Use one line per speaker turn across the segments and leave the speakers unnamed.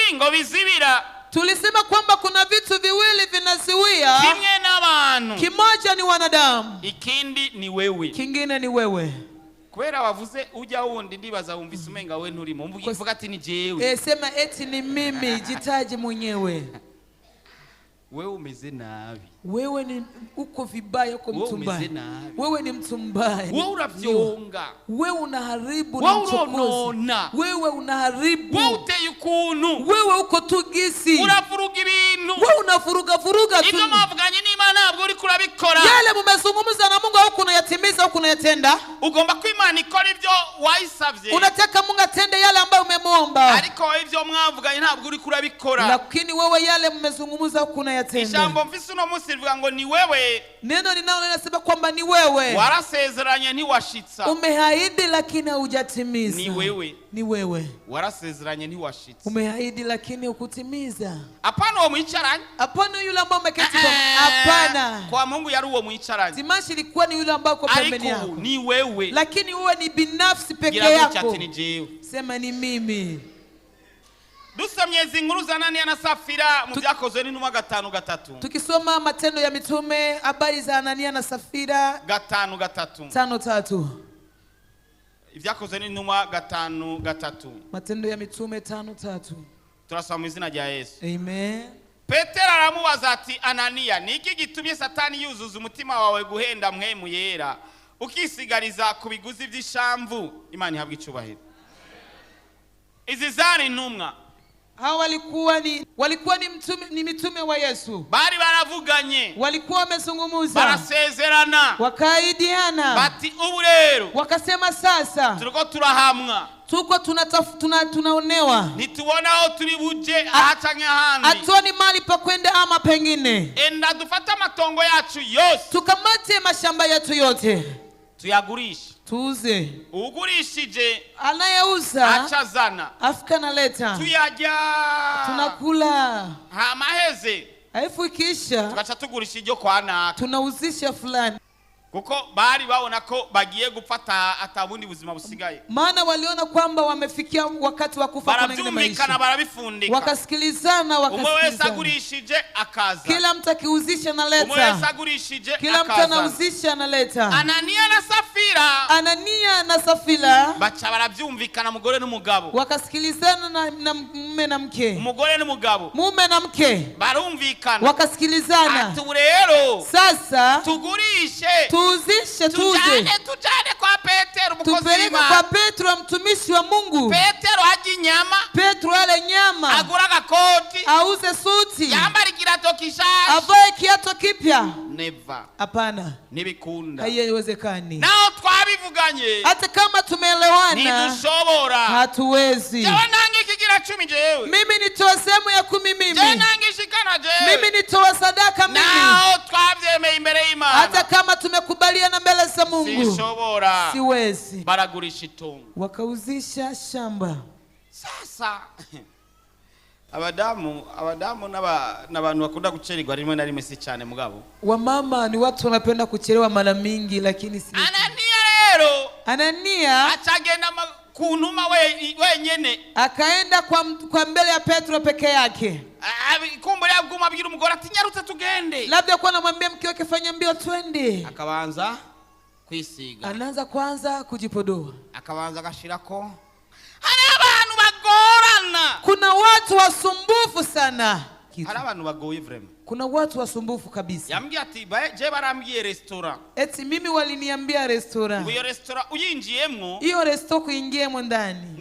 bibiri ngo bizibira.
Tulisema kwamba kuna vitu viwili vinaziwia.
Kimwe n'abantu.
Kimoja ni wanadamu.
Ikindi ni wewe.
Kingine ni wewe.
Kwera wavuze ujya wundi ndibaza wumvise umenga we nturimo. Mvuga ati ni jewe.
Sema eti ni mimi, jitaje mwenyewe.
Wewe umeze nabi.
Wewe ni uko vibaya, uko mtu mbaya. Wewe ni mtu mbaya.
Wewe uravyonga.
Wewe unaharibu na uchokozi. Wewe unaharibu.
Wewe uteye ukuntu.
Wewe uko tugisi.
Uravuruga ibintu.
Wewe unavuruga tu.
Ibyo mwavuganye n'Imana ntabwo uri kurabikora.
Yale mumezungumza na Mungu au kunayatimiza au kunayatenda?
Ugomba ko Imana ikora ibyo wayisavye.
Unataka Mungu atende yale ambayo umemuomba.
Ariko ibyo mwavuganye ntabwo uri kurabikora.
Lakini wewe yale mumezungumza au kunayatenda.
Ijambo mfise uno munsi rivuga ngo ni wewe.
Neno linalo linasema kwamba ni wewe.
Warasezeranye ntiwashitsa.
Umehaidi lakini hujatimiza.
Ni wewe.
Ni wewe.
Warasezeranye ntiwashitsa.
Umehaidi lakini hukutimiza.
Hapana uwo mwicaranye.
Hapana yule ambaye umeketi kwa. Hapana.
Kwa Mungu yari uwo mwicaranye.
Dimashi ilikuwa ni yule ambaye uko pembeni yako.
Ariko ni wewe.
Lakini wewe ni binafsi peke yako.
Sema
ni mimi.
Dusomye inkuru za Anania na Safira mu byakozwe n'intumwa 5:3.
Tukisoma Matendo ya Mitume, habari za Anania na Safira
5:3.
5:3.
Ibyakozwe n'intumwa 5:3.
Matendo ya Mitume 5:3.
Turasoma mu izina rya Yesu.
Amen.
Petero aramubaza ati Anania, niki gitumye Satani yuzuza umutima wawe guhenda mpwemu yera ukisigariza ku biguzi by'ishamvu? Imana ihabwe icubahiro. Izi zari intumwa.
Hao walikuwa ni mitume wa Yesu.
Bari baravuganye.
Walikuwa wamezungumza.
Barasezerana.
Wakaidiana.
Bati ubu rero.
Wakasema sasa.
Turiko turahamwa.
Tuko tunaonewa.
Nitubona aho turi buje ahacanye ahandi.
Atoni mali pa kwenda ama pengine.
Enda dufata matongo yacu yose.
Tukamate mashamba yetu yote.
Tuyagurishe.
Tuuze.
Ugurishije.
Anayeuza.
Achazana.
Afika na leta.
Tuyajya.
Tunakula.
Hamaheze.
Haifu ikisha.
Tukacha tugurisha ibyo kwa naka.
Tunauzisha fulani.
Kuko bari babona ko bagiye gufata atabundi buzima busigaye.
Maana waliona kwamba wamefikia wakati wa kufa kwa wengine maisha.
Barabifundika.
Wakasikilizana
Umwe wese agurishije akaza.
Kila mtu akiuzisha na leta.
Umwe wese agurishije akaza.
Kila mtu anauzisha na leta.
Anania na Safira.
Anania na Safira.
Bacha baravyumvikana mugore n'umugabo.
Wakasikilizana na mume na mke.
Umugore n'umugabo.
Mume na mke.
Barumvikana.
Wakasikilizana.
Ati rero.
Sasa.
Tugurishe.
Tuuze.
Tujane kwa Petero mukozi w'Imana.
Tupeleke kwa Petro mtumishi wa Mungu.
Petero haji nyama.
Petro ale nyama.
Agura agakoti.
Auze suti.
Yambara ikirato kishasha.
Avae kiato kipya.
Never.
Hapana.
Nibikunda.
Haiwezekani.
Nao twabivuganye.
Hata kama tumeelewana.
Ntidushobora.
Hatuwezi.
Jewe nange ikigira 10 jewe.
Mimi nitoa sehemu ya 10 mimi.
Jewe nange ishikana jewe.
Mimi nitoa sadaka mimi.
Nao twavyemeye imbere y'Imana.
Hata kama tumekubaliana mbele za Mungu.
Sishobora.
Siwezi.
Baragurisha itongo.
Wakauzisha shamba.
Sasa abadamu n'abantu bakunda gucererwa rimwe na rimwe si cyane mugabo.
Wamama ni watu wanapenda kuchelewa mara mingi lakini si.
Anania rero.
Anania
achagenda kuntuma wenyene.
Akaenda kwa mbele ya Petro peke yake.
Kumbure yaguma abwira umugore ati nyarutse tugende.
Labda kwa anamwambia mke wake fanya mbio twende.
Akabanza kwisiga.
Anaanza kwanza kujipodoa.
Akabanza gashirako. Hari abantu bagorana.
Kuna watu wasumbufu sana.
Hari abantu bagoye vraiment.
Kuna watu wasumbufu kabisa.
Yambwiye ati je barambwiye restaurant.
Eti mimi waliniambia restaurant.
Ngo iyo restaurant uyinjiyemwo.
Iyo restaurant kuingiemo ndani.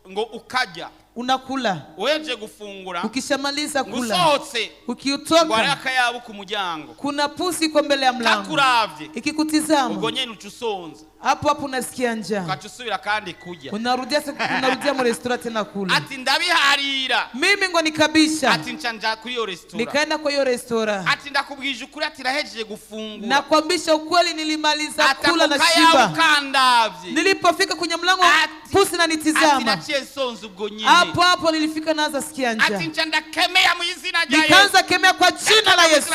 Ngo ukajya.
Unakula.
Weje gufungura.
Ukishamaliza kula.
Gusohotse.
Ukiutoka.
Waraka yabo ku muryango.
Kuna pusi kwa mbele ya mlango.
Takuravye.
Ikikutizama.
Ubwo nyene ucusonza.
Hapo unasikia njaa.
Ukacusubira kandi kujya.
Unarudia mu restaurant tena kula.
Ati ndabiharira.
Mimi ngo nikabisha.
Ati nchanja kuri yo restaurant.
Nikaenda kwa hiyo restaurant.
Ati ndakubwije ukuri ati rahejeje gufungura.
Nakwambisha ukweli nilimaliza kula na shiba. Nilipofika kwenye mlango pusi na nitizama.
Ati nacie sonzo ubwo nyine.
Hapo nilifika naanza sikia njaa.
Ati nchanda kemea mu izina rya Yesu.
Nikaanza kemea kwa jina la Yesu.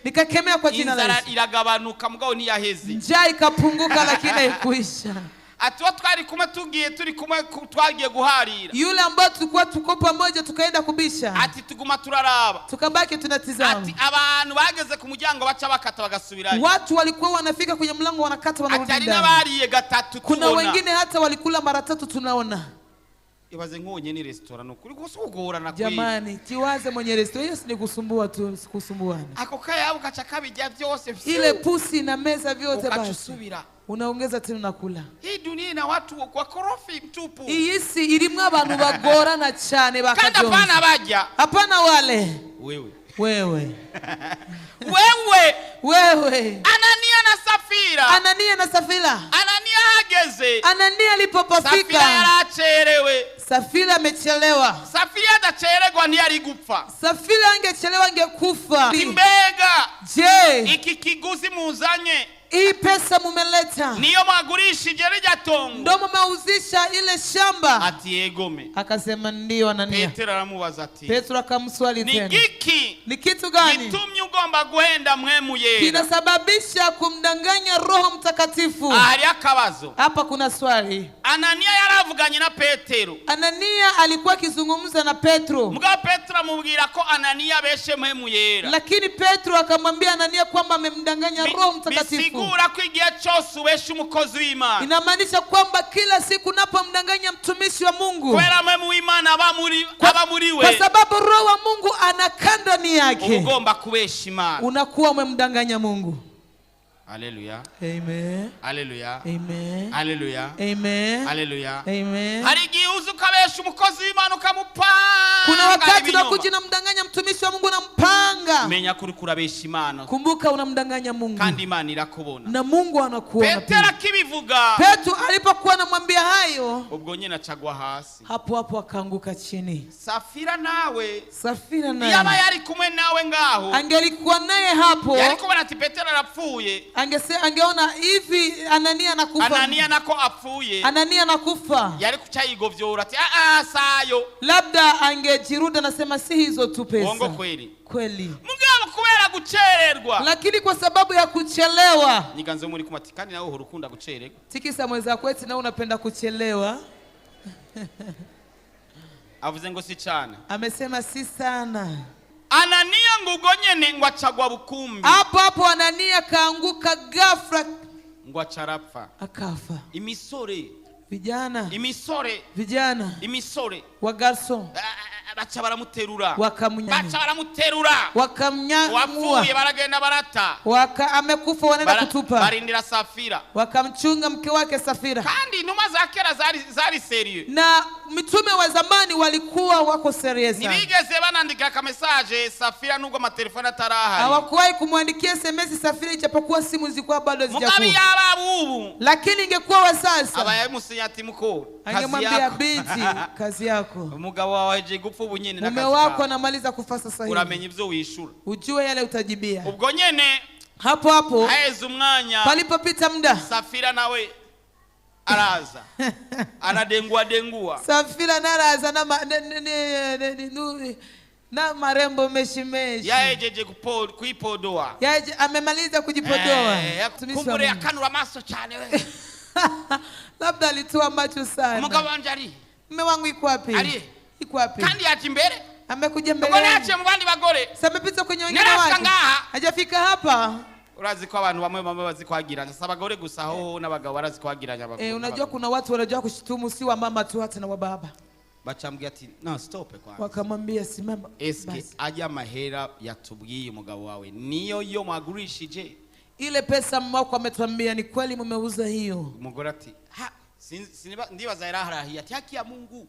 Nikakemea kwa jina la Yesu.
Inzara iragabanuka mugabo ntiyaheze.
Njaa ikapunguka lakini haikuisha.
ati wa twari kumwe tugiye turi kumwe twagiye guharira.
Yule ambao tulikuwa tuko pamoja tukaenda kubisha.
Ati tuguma turaraba.
Tukabaki tunatizama.
Ati abantu bageze ku muryango baca bakata bagasubirayo.
Watu walikuwa wanafika kwenye mlango wanakata wanarudi ndani.
Ati nabariye gatatu tubona.
Kuna wengine hata walikula mara 3 tunaona.
Ibaze nkonye ni restaurant ukuri gusugura na kwi.
Jamani, tiwaze mwenye restaurant hiyo si kusumbua tu, sikusumbuana.
Ako kaya ukachaka kabijya byose.
Ile pusi na meza vyote basi.
Ukachusubira.
Unaongeza tena nakula.
Hii dunia ina watu kwa korofi mtupu.
Iyi si irimwe abantu bagorana cyane bakajonza.
Kandi hapana bajya.
Hapana wale.
Wewe. Anania na Safira. Anania hageze.
Anania alipopafika.
Safira yaracherewe.
Safira amechelewa.
Safira adachererwa ntiyari gupfa.
Safira angechelewa angekufa.
Mbega.
Je,
iki kiguzi muzanye.
Hii pesa mumeleta.
Niyo mwagurishije rya tongo.
Ndio mumeuzisha ile shamba.
Ati egome.
Akasema ndio Anania.
Petro aramubaza ati.
Petro akamswali tena.
Ni
kitu gani?
Gitumye ugomba guhenda mpwemu yera.
Kinasababisha kumdanganya Roho Mtakatifu.
Ahari akabazo.
Hapa kuna swali.
Anania yaravuganye na Petero.
Anania alikuwa akizungumza na Petro.
Mugabo Petro amubwira ko Anania beshe mpwemu yera.
Lakini Petro akamwambia Anania kwamba amemdanganya Roho Mtakatifu.
Bisigura ko igihe cyose ubeshe umukozi w'Imana.
Inamaanisha kwamba kila siku unapomdanganya mtumishi wa Mungu.
Kwera mpwemu w'Imana aba muri we.
Kwa sababu Roho wa Mungu anakaa ndani yake.
Ugomba kubesha Imana.
Unakuwa umemdanganya Mungu.
Haleluya.
Amen.
Haleluya.
Amen.
Haleluya.
Amen.
Haleluya.
Amen.
Hari gihe ukabesha umukozi w'Imana ukamupanga.
Kuna wakati unakuja unamdanganya mtumishi wa Mungu unampanga.
Menya kuri kurabesha Imana.
Kumbuka unamdanganya Mungu.
Kandi Imana irakubona.
Na Mungu anakuona.
Petero akibivuga.
Petro alipokuwa anamwambia hayo.
Ubwo nyine acagwa hasi.
Hapo akaanguka chini.
Safira nawe.
Yaba
yari kumwe nawe ngaho.
Angelikuwa naye hapo.
Yari kubona ati Petero arapfuye.
Angeona hivi Anania anakufa.
Anania nako apfuye.
Anania anakufa.
Yari kuchayigovyora ati sayo.
Labda angejiruda nasema si hizo tu pesa.
Uongo kweli.
Mugabo
kubera gucererwa.
Lakini kwa sababu ya kuchelewa.
Niganze muri kumatikani nawe urukunda gucererwa.
Tikisa mweza kwetu na unapenda kuchelewa.
Avuze ngo si cyane.
Amesema si sana.
Anania ngugo nyene ngo acagwa bukumbi.
Hapo Anania kaanguka ghafla
ngo acarapfa.
Akafa. Vijana wa garson
bacha baramuterura.
Wakamnyangua.
Baragenda barata.
Amekufa wanaenda kutupa.
Barindira Safira.
Wakamchunga mke wake Safira.
Kandi inuma za kera zari serious.
Na mitume wa zamani walikuwa wako serious.
Nibigeze banandika ka message Safira nubwo amatelefone atarahari.
Hawakuwahi kumwandikia SMS Safira ijapokuwa simu zilikuwa bado hazijakuwa.
Mugabi yababubu.
Lakini ingekuwa wa sasa.
Abaye musinyati muko.
Angemwambia binti kazi yako.
Umugabo wawe je gupfa ubunyene
na kazi. Mume wako anamaliza kufa sasa hivi.
Uramenye ibyo wishura.
Ujue yale utajibia.
Ubwo nyene
hapo
haeze umwanya.
Palipopita muda.
Safira nawe araza. Anadengua.
Safira naraza na marembo meshimeshi.
Yaejeje kuipodoa.
Amemaliza kujipodoa.
Kumbure akanura maso cyane wewe.
Labda alitoa macho sana.
Umugabo wanje ari.
Mume wangu iko wapi? Iko wapi?
Kandi ati mbere.
Amekuja mbele.
Ngone ache mu bandi bagore.
Samepita kwenye wengine wake. Hajafika hapa.
Urazi ko abantu bamwe bazikwagiranya. Sabagore gusa ho n'abagabo barazikwagiranya abagore.
Unajua kuna watu wanajua kushitumu si wa mama tu hata na wa baba.
Bacambye ati no stop kwanza.
Wakamwambia simama.
Eske ajya mahera yatubwiye umugabo wawe niyo yo mwagurishije.
Ile pesa mwako ametuambia ni kweli mmeuza hiyo.
Umugore ati ndibaza yaraharahiye ati haki ya Mungu.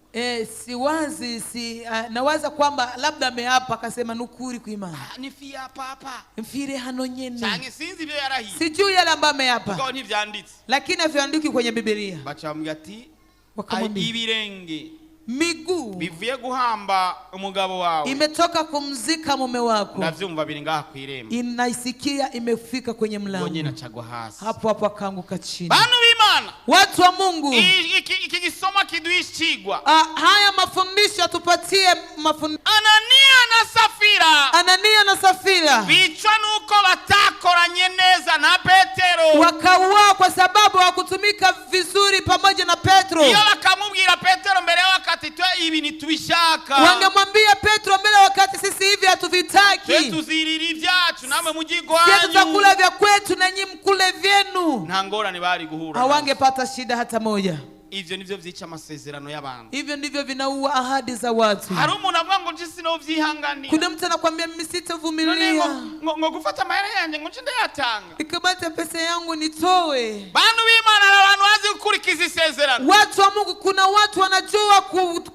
Siwazi nawaza kwamba labda ameapa akasema nukuri kuimana.
Nifia hapa.
Mfire hano nyene.
Change sinzi ibyo yarahiye.
Sijui yale ambayo ameapa.
Ngo ntivyanditse.
Lakini avyandiki kwenye Biblia.
Bacambye ati
wakamwambia
ibirenge.
Miguu
bivuye guhamba umugabo wawe.
Imetoka kumzika mume wako.
Ndavyumva biri ngaha kwirembo.
Inaisikia imefika kwenye mlango.
Ngonyena chagwa hasi.
Hapo akaanguka chini.
Banu b'Imana.
Watu wa Mungu.
Iki gisoma kiduishigwa.
Haya mafundisho atupatie mafundisho.
Anania na Safira,
Anania na Safira
bicwa nuko batakoranye neza na Petero,
wakauawa kwa sababu hawakutumika vizuri pamoja na Petro.
iyo bakamubwira Petero mbere wakati twe ibi nitubishaka,
wangemwambia Petro mbele wakati sisi hivi hatuvitaki,
twe tuzirira ibyacu namwe mujigwanyu,
sisi tutakula vya kwetu na nyinyi mkule vyenu,
nta ngorane bari guhura,
hawangepata shida hata moja.
Ivyo nivyo vyica amasezerano y'abantu,
hivyo ndivyo vinaua ahadi za watu.
hari umuntu avuga ngo nje sinovyihanganira,
kuna mtu anakuambia mimi sitavumilia,
ngo gufata amahera yanjye ngo nje ndayatanga,
nikamata pesa yangu nitoe.
bantu b'Imana n'abantu bazi gukurikiza isezerano,
watu wa Mungu, kuna watu wanajua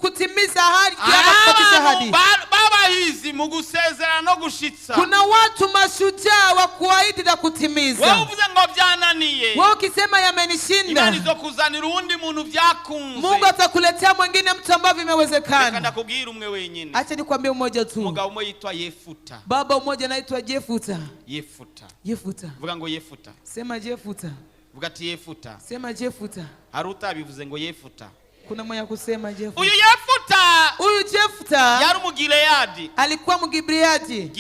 kutimiza ahadi, kufikisha ahadi.
baba hizi mu gusezerana no gushitsa,
kuna watu mashujaa wa kuahidi na kutimiza.
wewe uvuze ngo byananiye,
wewe ukisema yamenishinda,
Imana izokuzanira undi muntu vyakunze,
Mungu atakuletea mwingine mtu ambaye vimewezekana.
Reka kubwira umwe wenyine,
acha nikwambie mmoja tu.
Umugabo umwe yitwa Yefuta,
baba mmoja anaitwa Jefuta.
Yefuta vuga ngo Yefuta,
sema Jefuta,
vuga ati Yefuta,
sema Jefuta.
haruta bivuze ngo Yefuta,
kuna mmoja kusema Jefuta.
uyu Yefuta,
huyu Jefuta
yari Mugileyadi,
alikuwa Mgileadi,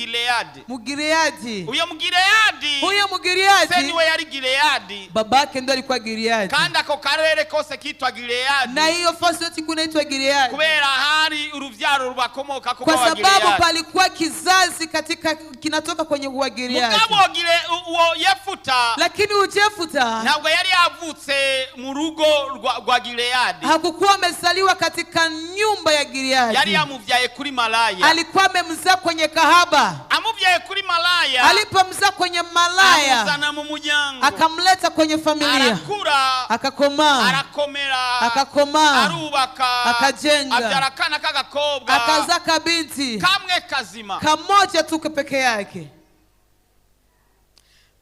Mugileyadi, uyo
Mugileyadi
se niwe yari Gileyadi,
babake ndo alikuwa Gileadi,
kandi ako karere kose kitwa Gileyadi,
na hiyo fasi yote kunaitwa Gileadi
kubera hari uruvyaro rubakomoka
kwa sababu palikuwa kizazi kinatoka kwenye uwa Gileadi.
Mugabo uwo Yefuta,
lakini Jefuta
ntabwo yari yavutse mu rugo rwa Gileyadi,
hakukuwa amezaliwa katika nyumba ya Gileadi,
yari yamuvyaye kuri malaya,
alikuwa amemzaa kwenye kahaba.
amuvyaye kuri malaya,
alipomzaa kwenye malaya
amuzana mu muryango,
akamleta kwenye familia,
arakura,
akakomaa,
arakomera, arubaka,
akajenga,
abyara akana k'agakobwa,
akazaa kabinti
kamwe kazima,
kamoja tu peke yake.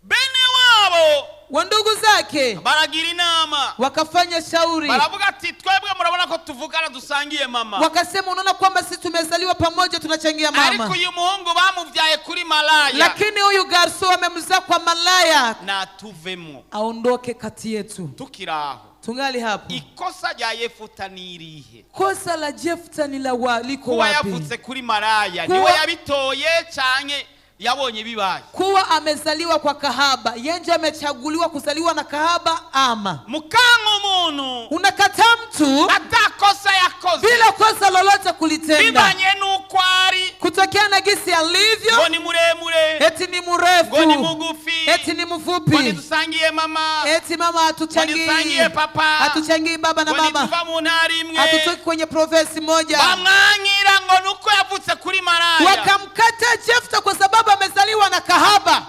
bene wabo
wa ndugu zake
baragira inama,
wakafanya shauri,
baravuga ati twebwe murabona ko tuvugana dusangiye mama,
wakasema unaona kwamba sisi tumezaliwa pamoja tunachangia mama,
ariko uyu muhungu bamuvyaye kuri malaya,
lakini huyu garso amemzaa kwa malaya,
na tuvemo,
aondoke kati yetu.
tukiraho
tungali hapo.
ikosa rya Yefuta nirihe?
kosa la Jefuta ni la liko
kuwa
wapi?
yavutse kuri malaya niwe yabitoye canke yabonye bibaye?
kuwa amezaliwa kwa kahaba, yenje amechaguliwa kuzaliwa na kahaba, ama
mukanga umuntu
unakataa mtu
atakosa yakoze
bila kosa lolote kulitenda,
bibanye nuko ari,
kutokea na gisi alivyo,
ngo ni muremure,
eti ni mrefu,
ngo ni mugufi,
eti ni mfupi,
ngo ni dusangiye mama,
eti mama hatuchangii,
dusangiye papa,
hatuchangii baba na mama,
tuva mu ntara imwe,
hatutoki kwenye province moja.
bamwanyira ngo nuko yavutse kuri malaya,
wakamkata Jefuta kwa sababu amezaliwa na kahaba.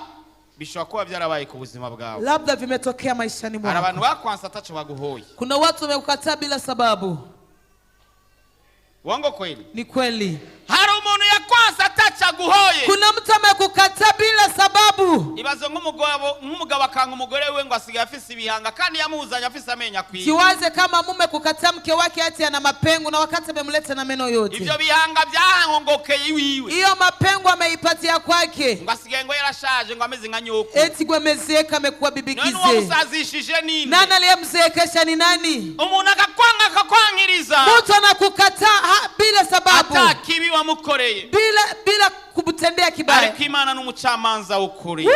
bishobora kuba byarabaye ku buzima bwawe,
labda vimetokea maishani mwako.
abantu bakwansa atacho baguhoye,
kuna watu wamekukataa bila sababu.
wango kweli?
Ni kweli.
hari umuntu yakwansa atacha guhoye,
kuna mtu amekukataa bila sababu.
ibazo nk'umugabo akanga umugore we ngo asigaye afise ibihanga kandi yamuzanye afise amenya kwiye.
Siwaze kama mume kukataa mke wake ati ana mapengo na wakati amemleta na meno yote.
Ivyo bihanga byahongokeye iwiwe,
hiyo mapengo ameipatia kwake,
ngo asigaye ngo yarashaje ngo ameze nka nyoko,
eti gwemezeka amekuwa bibikize.
none wamusazishije nini?
nani aliyemzekesha ni nani?
umuntu akakwangiriza,
mtu anakukataa bila sababu,
atakibi wamukoreye,
bila kumtendea kibaya.
ariko Imana n'umucamanza w'ukuri,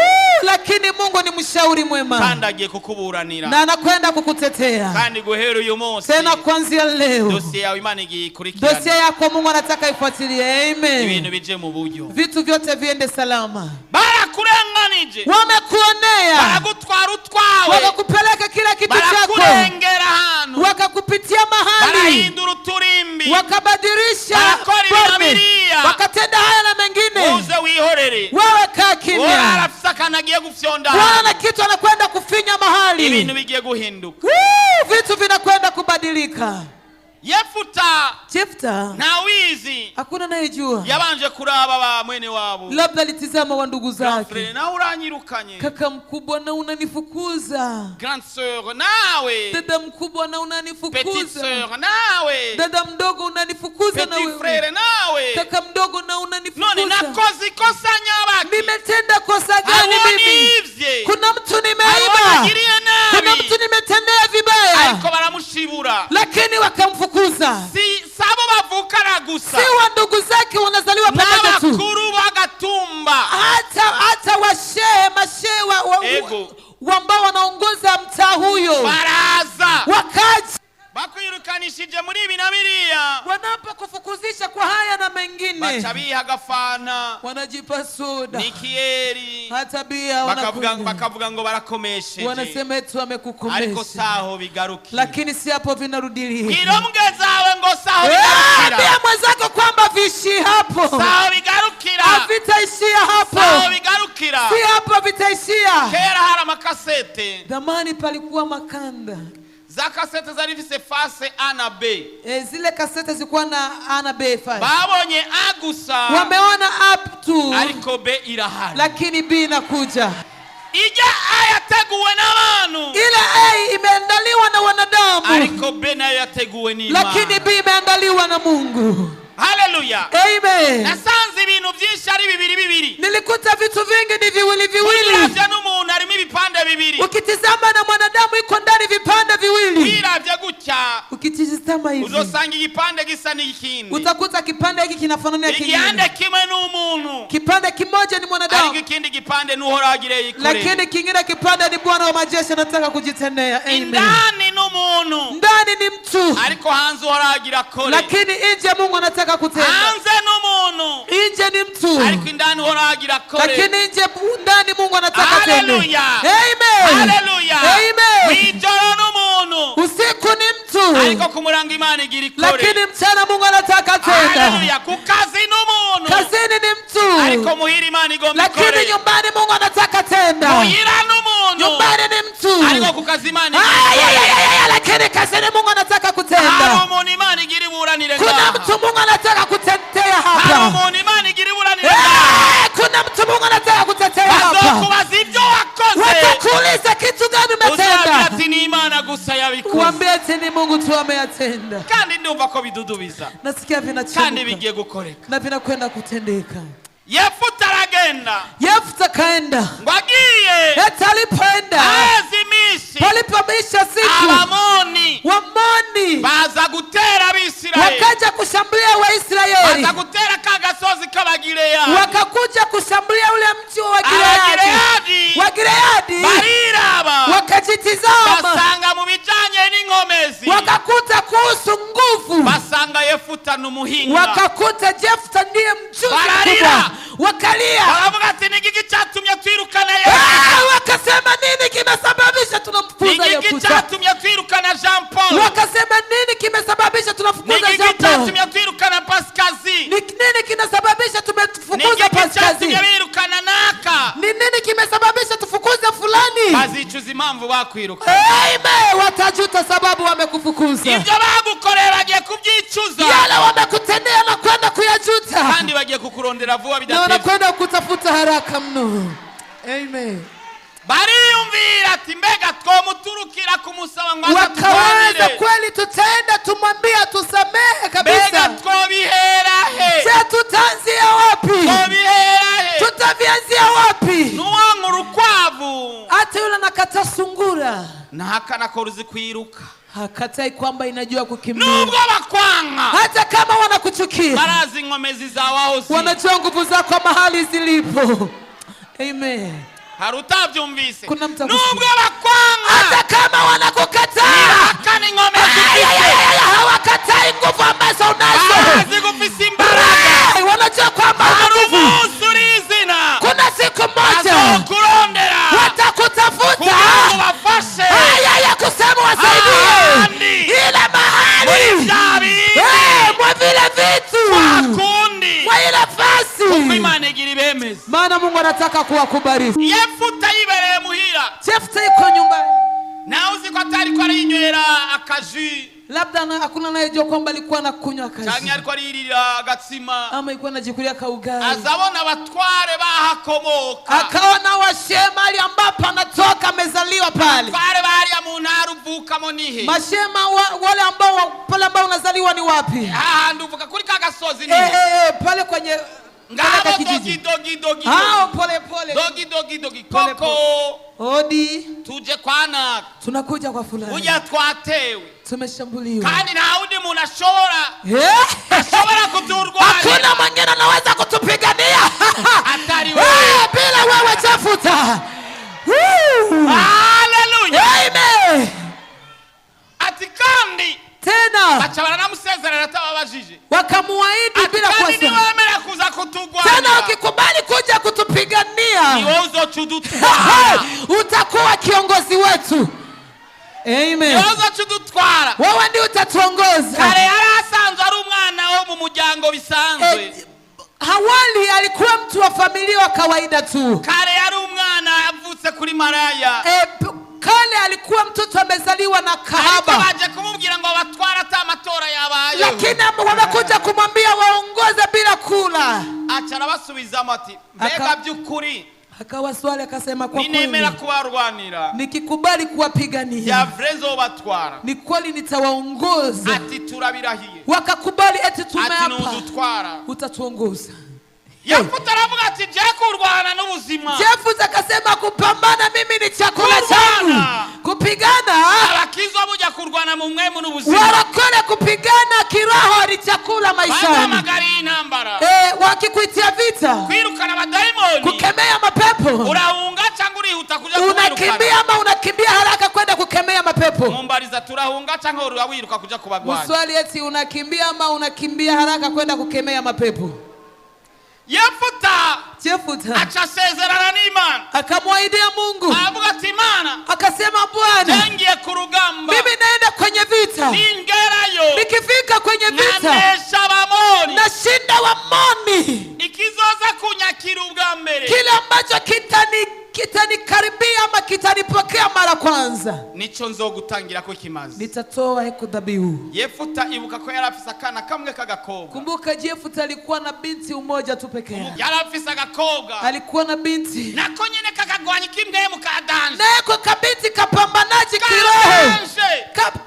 lakini Mungu ni mshauri mwema,
kandi agiye kukuburanira
na anakwenda kukutetea.
kandi guhera uyu munsi,
tena kuanzia leo
dossier yawe Imana igiye ikurikirana,
dossier yako Mungu anataka ifuatilie. Amen.
ibintu bije mu buryo,
vitu vyote viende salama.
barakurenganije,
wamekuonea,
baragutwara utwawe,
wakakupeleka kila kitu chako,
barakurengera ahantu,
wakakupitia mahali,
barahindura uturimbi,
wakabadilisha
forme,
wakatenda haya na mengine.
uze wihorere,
wewe kaa kimya,
arafisa kanagiye gufyonda,
wana kitu anakwenda kufinya mahali,
ibintu bigiye guhinduka,
vitu vinakwenda kubadilika. Jefuta
na wizi
hakuna anayejua,
yabanje kuraba ba mwene wabo,
labda litizama wa ndugu zake,
na uranyirukanye,
kaka mkubwa na unanifukuza,
grande sœur nawe,
dada mkubwa na unanifukuza,
petite sœur nawe,
dada mdogo unanifukuza, na
petit frère nawe,
kaka mdogo na unanifukuza.
none nakoze ikosa nyabaki,
nimetenda kosa gani mimi? kuna mtu nimeiba, kuna mtu nimetendea vibaya,
ariko baramushibura,
lakini wakamfukuza.
si sabo bavukana gusa,
si wa ndugu zake wanazaliwa pamoja tu, mengine.
baca biha gafana,
Wanajipa soda.
nikieri,
Hata bia
bakavuga ngo barakomesheje.
Wanasema eti wamekukomesha.
Ariko saho bigarukira.
Lakini si hapo vinarudilia.
Bwira mugezawe ngo saho bigarukira.
Ambia mwenzako kwamba vishi hapo.
Saho bigarukira.
Havitaishia hapo.
Saho bigarukira.
Si hapo vitaishia.
Kera hari amakasete.
Zamani palikuwa makanda.
Za kasete zari zifise face A na B.
Zile kasete zilikuwa na A na B file.
Babonye A gusa.
Wameona up to.
Ariko B irahari.
Lakini B inakuja.
Ija A yateguwe n'abantu.
Ile A imeandaliwa na wanadamu.
Ariko B nayo yateguwe n'Imana.
Lakini B imeandaliwa na Mungu.
Hallelujah.
Amen.
Nasanze ibintu byinshi ari bibiri.
Nilikuta vitu vingi ni viwili.
Ukiravya n'umuntu harimo ibipande bibiri.
Ukitizama na mwanadamu iko ndani vipande viwili.
Ukiravya gutya.
Ukitizama hivi.
Uzosanga igipande gisa n'ikindi.
Utakuta kipande hiki kinafanana na kingine.
Igihande kimwe n'umuntu.
Kipande kimoja ni mwanadamu.
Ariko ikindi gipande n'uhoragire ikore.
Lakini kingine kipande ni Bwana wa majeshi anataka kujitendea. Amen.
Indani n'umuntu.
Ndani ni mtu.
Ariko hanze uhoragira kore.
Lakini nje Mungu anataka kutenda.
Hanze n'umuntu.
Nje ni mtu.
Ariko indani uhoragira kore.
Lakini nje ndani Mungu anataka tende.
Hallelujah.
Amen.
Hallelujah.
Amen.
Wijoro n'umuntu.
Usiku ni mtu.
Ariko kumuranga Imana igira ikore.
Lakini mchana Mungu anataka tenda.
Hallelujah. Kukazi n'umuntu.
Kazini ni mtu.
Ariko muhira Imana igomba ikore.
Lakini nyumbani Mungu anataka tenda.
Muhira n'umuntu.
Nyumbani ni mtu.
Ariko kukazi Imana igira ikore.
Lakini kazini Mungu anataka kutenda.
Hari umuntu Imana igira iburanire ngaha.
Kuna mtu Mungu anataka kutetea hapa.
Hari umuntu Imana igira iburanire ngaha.
Kuna mtu Mungu anataka kutetea hapa.
Bazokubaza ibyo wakoze.
Watakuuliza kitu gani umetenda.
Uzabwira ati ni Imana gusa yabikoze.
Uambie ati ni Mungu tu ameyatenda.
Kandi ndumva ko bidudubiza.
Nasikia vinachemka.
Kandi bigiye gukoreka.
Na vinakwenda kutendeka.
Yefuta aragenda.
Yefuta kaenda.
Ngo agiye.
Eti alipoenda.
Azimishi.
Palipomisha siku.
Abamoni.
Wamoni.
Baza gutera Abisirayeli.
Wakaja kushambulia Waisraeli.
Baza gutera kagasozi k'Abagileadi.
Wakakuja kushambulia ule mji wa Gileadi. Wagileadi.
Bariraba.
Wakajitizama.
Basanga mu bijanye n'inkomezi.
Wakakuta kuhusu nguvu.
Basanga Yefuta n'umuhinga.
Wakakuta Jefuta ndiye mjuzi
mkubwa.
Wakalia.
Baravuga ati ni iki cyatumye twirukana Yefuta.
Wakasema nini kimesababisha tunamfukuza Yefuta?
Ni iki cyatumye twirukana Jean Paul.
Wakasema nini kimesababisha tunafukuza Jean Paul?
Ni iki cyatumye twirukana Pasikazi.
Ni nini kinasababisha tumefukuza Pasikazi?
Ni iki cyatumye birukana Naka.
Ni nini kimesababisha tufukuze fulani?
Bazicuza impamvu bakwiruka.
Amen. Watajuta sababu wamekufukuza.
Ibyo bagukorera bagiye kubyicuza.
Yale wamekutendea na kwenda kuyajuta.
Kandi bagiye kukurondera vuba bidatevye.
Na wanakwenda kutafuta haraka mno. Amen.
Bariyumvira ati mbega twomuturukira kumusaba ngo
wakaweza kweli tutaenda tumwambia tusamehe kabisa.
Mbega twobihera he?
Je, tutaanzia wapi?
Twobihera he?
Tutavianzia wapi?
Nuwangu rukwavu.
Hata yule nakata sungura.
Na hakana koruzi kwiruka.
Hakatai kwamba inajua kukimbia.
Nubwo bakwanga.
Hata kama wanakuchukia.
Barazi ngomezi za wahozi.
Wanajua nguvu zako mahali zilipo. Amen.
Harutavyumvise.
Nubwo
bakwanga.
Hata kama wanakukataa.
Hakani ngomezi.
Hawakatai nguvu ambazo unazo.
Barazi gufisi imbaraga.
Wanajua kwamba
nguvu.
Kuna siku moja. Watakutafuta. Haya kusema wasaidie. Ile mahali. Mwa vile vitu. Mwa ile fasi. Maana Mungu anataka kuwakubariki.
Yefuta yibereye muhira.
Yefuta iko nyumbani.
Na uziko atari kwa yinywera akaji.
Labda hakuna anayejua kwamba alikuwa anakunywa kazi.
Cyangwa alikuwa aririra agatsima.
Ama alikuwa anajikulia kaugali.
Azabona abatware bahakomoka.
Akaona washema ali ambapo anatoka amezaliwa pale.
Abatware bari ya ntara uvukamo nihe.
Mashema wale ambao pale ambao unazaliwa ni wapi?
Nduvuka kuri kagasozi nihe.
Pale kwenye
ngabo dogi.
Hao pole.
Dogi. Koko.
Odi.
Tuje kwana.
Tunakuja kwa fulani.
Uja twatewe.
Tumeshambuliwa.
Kandi naudi ashobora kuturwanya.
Hakuna mwingine anaweza kutupigania.
Atari wewe.
Bila wewe Jefuta.
Hallelujah.
Amen.
Ati kandi
tena
baca baranamusezerera atababajije.
Wakamuambia akamwahidi bila
kuwasema.
niwemera
kuza kutugwana.
Tena ukikubali kuja kutupigania.
Ni wewe uzotudutwara.
Utakuwa kiongozi wetu. Amen.
Ni wewe uzotudutwara.
Wewe ndiye utatuongoza.
Kare yarasanzwe ari umwana wo mu muryango bisanzwe.
Hawali alikuwa mtu wa familia wa kawaida tu.
Kare yari umwana yavutse kuri maraya.
Kale alikuwa mtoto amezaliwa na kahaba.
Alikuwa baje kumubwira ngo batwara ata matora yabaye.
Lakini wanakuja kumwambia waongoze bila kula.
Acha arabasubizamo ati mbega by'ukuri.
Akawaswali akasema kwa kweli.
Ninemera kubarwanira.
Nikikubali kuwapigania.
Ya vrezo batwara.
Ni kweli nitawaongoza.
Ati turabirahiye.
Wakakubali eti tumeapa.
Ati nudutwara.
Utatuongoza.
Yefuta aravuga ati je kurwana n'ubuzima.
Yefuta akasema kupambana mimi ni chakula changu. Kupigana.
Abakizwa buja kurwana mu mwemu n'ubuzima.
Warakole kupigana kiroho ni chakula maishani.
Magari intambara.
Wakikuitia vita.
Kwirukana abadaimoni.
Kukemea mapepo.
Uraunga cyangwa urihuta kuja kwirukana.
Unakimbia ama unakimbia haraka kwenda kukemea mapepo.
Mumbariza turahunga cyangwa urawiruka kuja kubagwana.
Muswali eti unakimbia ama unakimbia haraka kwenda kukemea mapepo. Yefuta
akasezerana n'Imana,
akamwahidia Mungu,
avuga ati Imana,
akasema Bwana,
ngiye ku rugamba,
mimi naenda kwenye vita,
ningerayo,
nikifika kwenye vita
namesha Abamoni,
nashinda Waamoni,
ikizoza kunyakira ubwa mbere,
kile ambacho kitanikaribia ama kitanipokea mara kwanza,
nico nzogutangira ko kimazi,
nitatoa heko dhabihu.
Yefuta ibuka ko yarafise akana kamwe kagakobwa.
Kumbuka Yefuta alikuwa na binti umoja tu pekee yake.
Yarafise agakobwa,
alikuwa na binti
nako nyene kakagwanya kimwe mu kadanje,
nako kabinti kapambanaji kiroho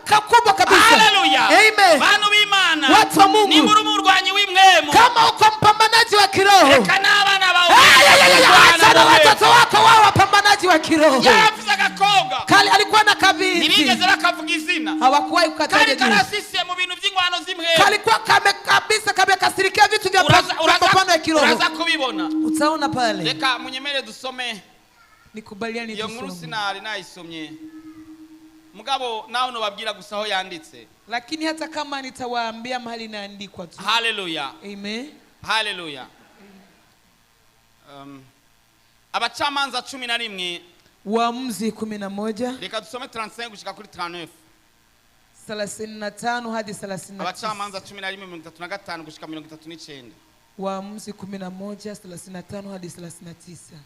kakubwa kabisa.
Haleluya,
amen.
Banu b'Imana,
watu wa Mungu,
ni murumurwanyi w'imwemu,
kama uko mpambanaji wa kiroho,
reka n'abana bawe,
acha watoto wako wao wapambanaji wa kiroho.
Yarafise agakobwa,
kali alikuwa na kabinti,
ntibigeze bakavuga izina,
hawakuwahi kukataja jina,
karasisiye mu bintu by'ingwano z'imwemu,
kalikuwa kabisa kamekasirikia vitu vya mapambano ya kiroho.
Uraza kubibona,
utaona pale.
Reka munyemere dusome,
nikubaliani
tusome. Iyo nkuru sinari nayisomye, mugabo nawe nobabwira gusa aho yanditse,
lakini hata kama nitawaambia mahali inaandikwa tu.
Haleluya,
amen,
haleluya. Abacamanza 11,
Waamuzi 11,
reka dusome 35 gushika kuri 39,
35 hadi 39.
Abacamanza 11:35 gushika 39.
Waamuzi 11:35 hadi 39.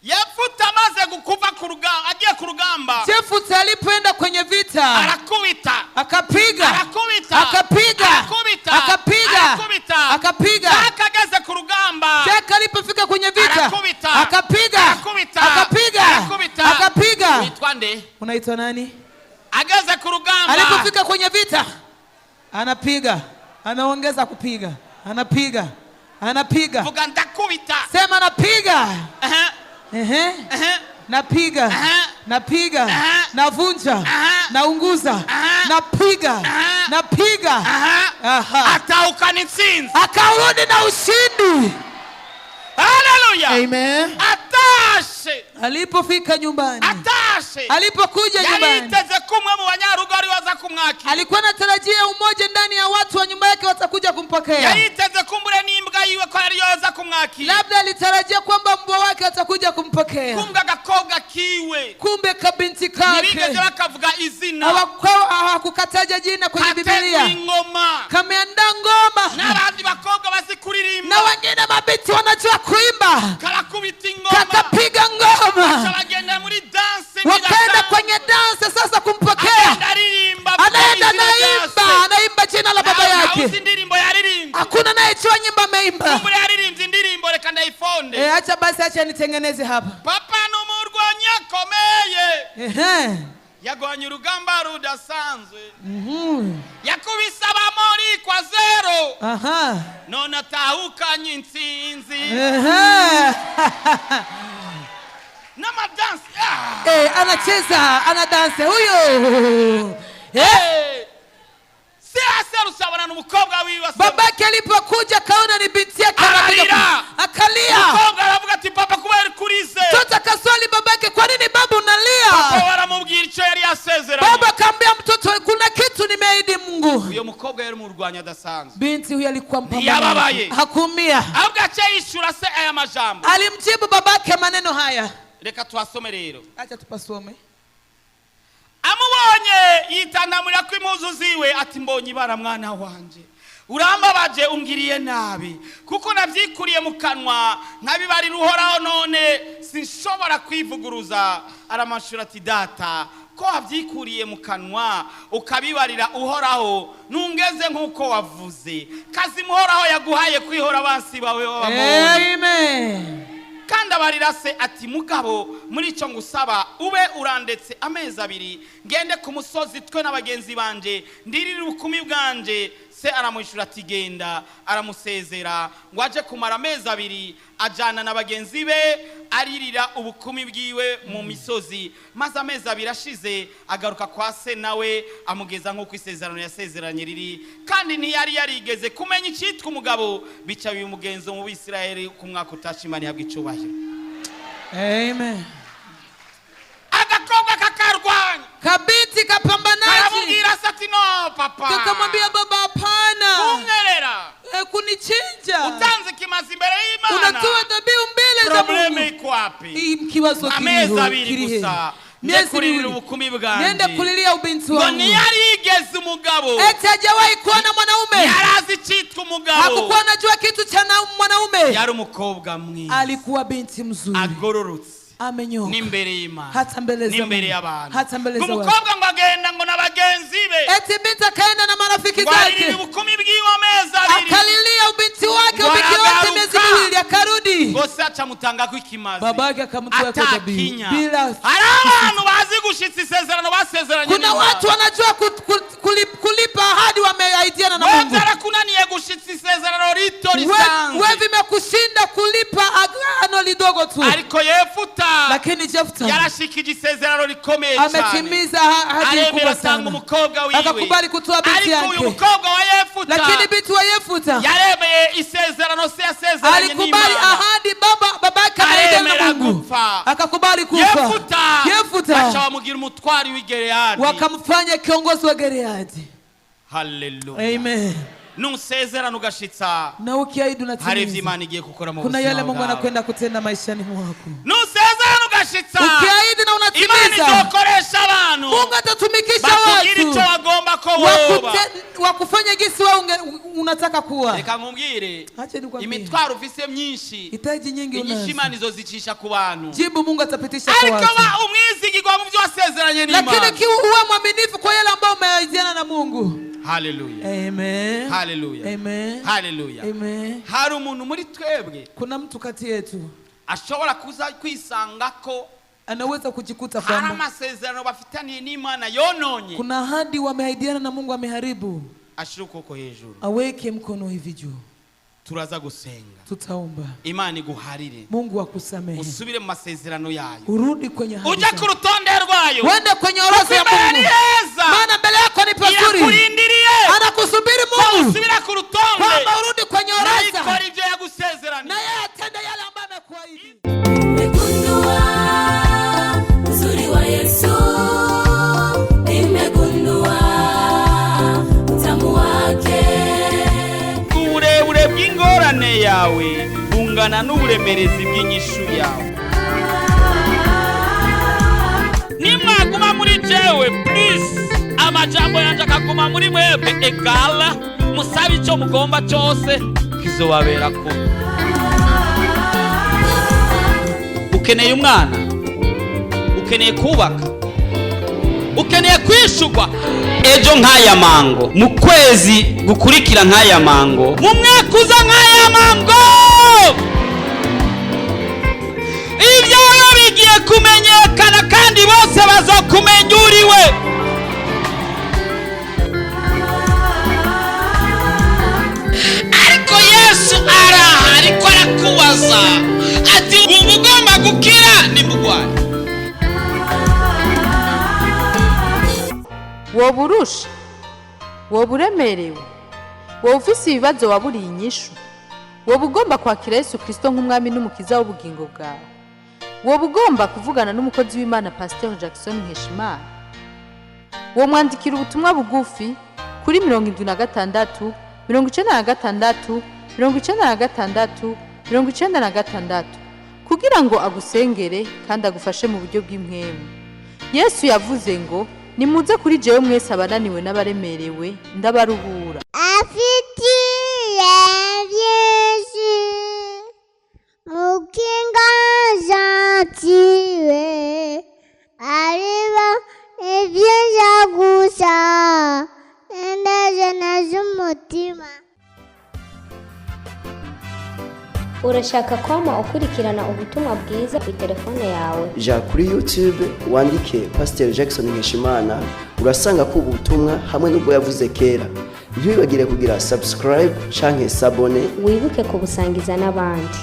Yefuta amaze kukuva ku rugamba, agiye ku rugamba,
Yefuta alipoenda kwenye vita,
arakubita,
akapiga,
arakubita,
akapiga,
arakubita,
akapiga,
arakubita,
akapiga.
akageze ku rugamba,
Jaka alipofika kwenye vita,
arakubita,
akapiga,
arakubita,
akapiga,
arakubita,
akapiga.
Uitwa nde?
Unaitwa nani?
Ageze ku rugamba,
alipofika kwenye vita, anapiga, anaongeza kupiga, anapiga, anapiga.
Vuga ndakubita.
Sema anapiga. Napiga, napiga, navunja, naunguza, napiga, napiga.
Atauka intsinzi,
akarudi na ushindi.
Haleluya,
amen.
Atashe,
alipofika nyumbani,
atashe,
alipokuja nyumbani,
yaliteze kumwe mu banyarugo ari waza kumwakira,
alikuwa anatarajia umoja ndani ya watu wa nyumba yake watakuja kumpokea.
Yaliteze kumbure n'imbwa yiwe ko ari yoza kumwakira,
labda alitarajia kwamba mbwa wake atakuja kumpokea.
Kumbe agakobwa kiwe,
kumbe kabinti kake,
ntibigeze bakavuga izina,
hawakukataja jina kwenye Biblia. Kameandaa ngoma,
n'abandi bakobwa bazi kuririmba,
na wengine mabinti wanajua kuimba,
karakubita ingoma,
kakapiga ngoma,
bagenda muri dance,
wakaenda kwenye dance sasa kumpokea. Anaenda anaimba jina la baba yake, hakuna anayejua nyimbo ameimba. Acha basi, acha nitengeneze hapa.
Papa n'umurwanyi akomeye, yagwanye urugamba rudasanzwe, yakubise Abamoni kwa 0, none atahukanye intsinzi. N'amadansi,
anacheza, anadanse huyo.
Rusabana n'umukobwa wiwe,
babake alipokuja kaona ni binti yake, akalia.
Umukobwa aravuga ati papa kubera kurize,
mtoto akaswali babake, kwa nini baba unalia?
Papa waramubwira icyo yari yasezeranye.
Baba akamwambia mtoto, kuna kitu nimeahidi Mungu. Mungu.
Uyo mukobwa yari umurwanya adasanzwe.
Binti huyo alikuwa
mpambanaji.
Hakumia.
Ahubwo acayishura se aya majambo.
Alimjibu babake maneno haya.
Reka twasome rero.
Acha tupasome.
Amubonye yitandamurira ko impuzu ziwe ati mbonye ibara mwana wanje. Urambabaje ungiriye nabi kuko navyikuriye mu kanwa nkabibari ruhoraho none sinshobora kwivuguruza. Aramashura ati data ko wavyikuriye mu kanwa ukabibarira uhoraho nungeze nkuko wavuze kazi muhoraho yaguhaye kwihora abansi bawe w'abamoni.
Amen.
Kandi abarira se ati mugabo muri ico ngusaba ube urandetse amezi 2 ngende ku musozi twe n'abagenzi banje ndirira ubukumi bwanje. Se aramwishura ati genda. Aramusezera ngo aje kumara amezi 2 ajana n'abagenzi be aririra ubukumi bwiwe mu misozi. Maze amezi 2 ashize agaruka kwa se nawe amugeza nko kwisezerano yasezeranye riri. Kandi ntiyari yarigeze kumenya icitwa umugabo bica bimugenzo mu Bisirayeli ku mwaka utashimani habwa icubahiro.
Amen.
Agakobwa kakarwanya
kabiti kapambanaji.
Karamubwira ati no papa.
Kakamwambia baba hapana.
Kungerera.
Kunichinja.
Utanze kimazi mbele y'Imana.
Unatoa dhabihu mbele za Mungu.
Probleme iko wapi?
Kibazo
amezi 2 gusa. Nyekurira ubukumi bwanje.
Nende kulilia ubinti wangu.
Ngo ntiyarigeze umugabo.
Eti hajawahi kuona mwanaume.
Yarazi citwa umugabo.
Hakukuwa anajua kitu cha mwanaume.
Yari umukobwa mwiza.
Alikuwa binti mzuri.
Agororotse.
Amenyoka.
Nimbere y'Imana.
Hata mbele za
nimbere y'abantu.
Hata mbele za watu.
Umukobwa ngo agenda ngo n'abagenzi be.
Eti binti akaenda na marafiki zake.
Waliri ubukumi bwiwe amezi 2.
Akalilia ubinti wake ubiki wote miezi 2 akarudi.
Bose acha mutanga ko ikimazi.
Babake akamtoa kwa dhabihu. Bila
abantu bazi gushitsa isezerano basezeranye.
Kuna watu wanajua kulipa ahadi wameahidiana na Mungu.
Wewe kunaniye gushitsa isezerano rito risanzwe.
Wewe vimekushinda kulipa agano lidogo tu.
Ariko Yefuta.
Lakini Jefuta
yarashikije isezerano rikomeye cyane.
Ametimiza ahadi kubwa sana.
Umukobwa wiwe.
Akakubali kutoa binti yake.
Ariko uyu mukobwa wa Yefuta.
Lakini binti wa Yefuta
yaremeye isezerano se yasezeranye n'Imana.
Alikubali ahadi babake ameahidiana na Mungu. Akakubali kufa. Yefuta
bashamugira umutwari w'Igereyadi.
Wakamfanya kiongozi wa Gereyadi.
Hallelujah.
Amen.
Nusezerano ugashitsa.
Na ukiahidi unatimiza.
Hari Imana igiye gukora mu buzima.
Kuna yale Mungu anakwenda kutenda maishani mwako.
Nusezerano ugashitsa.
Ukiahidi na unatimiza.
Imana izokoresha abantu.
Mungu atatumikisha watu.
Bakugira icyo bagomba ko woba.
Wakufanya gisi wewe unataka kuwa.
Reka nkubwire.
Acha nikwambie.
Imitwaro ufise myinshi.
Itaji nyingi unazo.
Imana izozicisha ku bantu.
Jibu Mungu atapitisha kwa watu.
Ariko ba umwizigirwa mu byo wasezeranye n'Imana.
Lakini uwe mwaminifu kwa yale ambayo umeahidiana na Mungu.
Hallelujah.
Amen.
Hallelujah.
Amen.
Hallelujah.
Amen.
Hari umuntu muri twebwe.
Kuna mtu kati yetu
ashobora kuza kwisanga ko
anaweza kujikuta
kwamba
kwamba
amasezerano bafitaniye n'Imana yononye.
Kuna ahadi wameahidiana na Mungu ameharibu.
Ashiruka uko hejuru.
Aweke mkono hivi juu.
Turaza gusenga.
Tutaomba.
Imana iguharire.
Mungu akusamehe.
Usubire mu masezerano yayo.
Urudi kwenye ahadi.
Uja ku rutonde rwayo.
Wende kwenye orodha ya Mungu. Maana mbele yako ni pazuri. Anakusubiri Mungu.
Usubira ku rutonde.
Kwamba urudi kwenye orodha.
Na ibyo yagusezerana.
Na yeye atende yale ambayo amekuahidi.
Nimegundua uzuri wa Yesu. Nimegundua utamu wake.
Uburebure bw'ingorane yawe bungana n'uburemerezi bw'inyishu yawe. Nimwaguma muri jewe please amajambo yanje akaguma muri mwebwe egala musabe icyo mugomba cyose kizobabera ko. Ukeneye umwana, ukeneye kubaka, ukeneye kwishugwa ejo nk'aya mango, mu kwezi gukurikira nk'aya mango, mu mwaka uza nk'aya mango, ibyawe bigiye kumenyekana kandi bose bazokumenya uriwe. Ariko Yesu ariko arakubaza ati ubu ugomba gukira ni mugwanya.
woba urusha, woba uremerewe, woba ufise ibibazo waburiye inyishu, woba ugomba kwakira Yesu Kristo nk'umwami n'umukiza w'ubugingo bwawe, woba ugomba kuvugana n'umukozi w'Imana Pastor Jackson Nkeshimana, wo mwandikira ubutumwa bugufi kuri 76 96 96 96 kugira ngo agusengere kandi agufashe mu buryo bw'impwemu. Yesu yavuze ngo nimuze kuri jewe mwese abananiwe n'abaremerewe ndabaruhura.
Afitiye byinshi mukinga zatiwe ariba ibyinshi gusa ndaje nazumutima.
Urashaka kwama ukurikirana ubutumwa bwiza ku telefone yawe?
Ja kuri YouTube wandike Pastor Jackson Nkeshimana urasanga ko ubutumwa hamwe n'ubwo yavuze kera. Ntibibagire kugira subscribe canke sabone,
wibuke kubusangiza n'abandi.